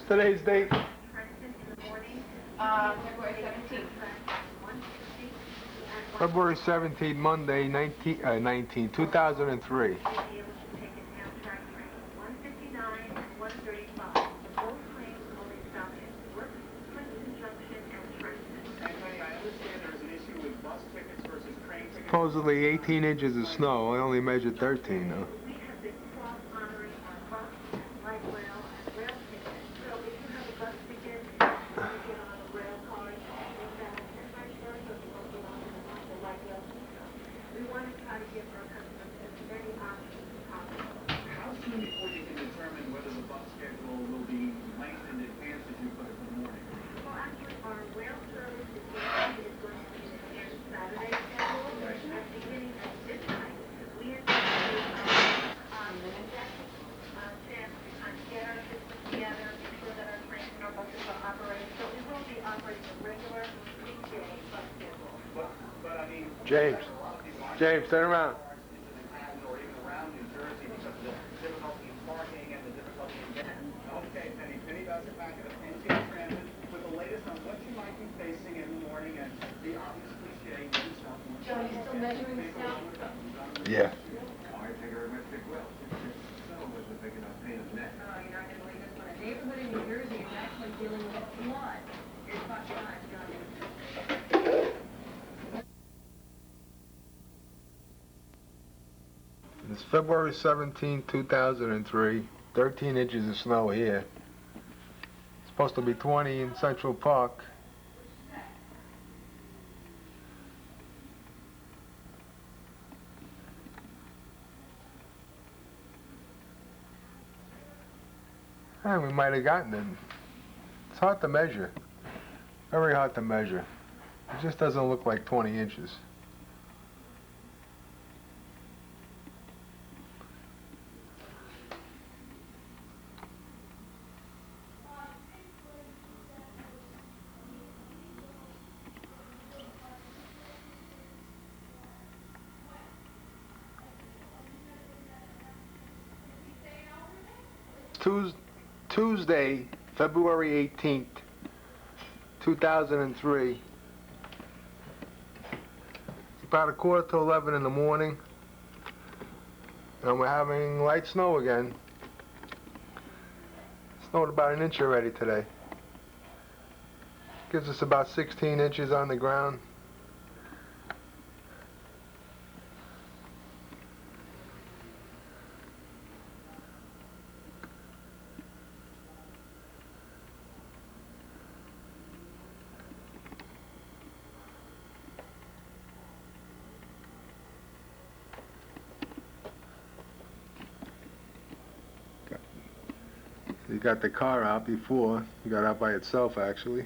today's date? February 17th. February 17th, Monday, 2003. Supposedly 18 inches of snow. I only measured 13 though. How soon before you can determine whether the bus schedule will be lengthened in advance as you put it for the morning? Well, actually, our rail service is going to be an Saturday schedule. At the beginning of midnight, we anticipate get our systems together, make sure that our trains and our buses are operating. So we will be operating a regular weekday bus schedule. But I mean, James, turn around. or even around New Jersey because of the difficulty in parking and the difficulty in getting. Okay, Penny does a packet of NJ Transit with the latest on what you might be facing in the morning and the obvious cliche. John, you still measuring the snow? Yeah. I figure it might well. Snow was a big enough pain in the neck. Oh, you're not going to believe this one. A neighborhood in New Jersey is actually dealing with a flood. Here's Fox 5, John. It's February 17, 2003. 13 inches of snow here. It's supposed to be 20 in Central Park. And we might have gotten it. It's hard to measure. Very hard to measure. It just doesn't look like 20 inches. Tuesday, February 18th, 2003. It's about 11:15 in the morning, and we're having light snow again. Snowed about an inch already today. Gives us about 16 inches on the ground. You got the car out before. You got out by itself, actually.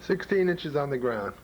"16 inches on the ground.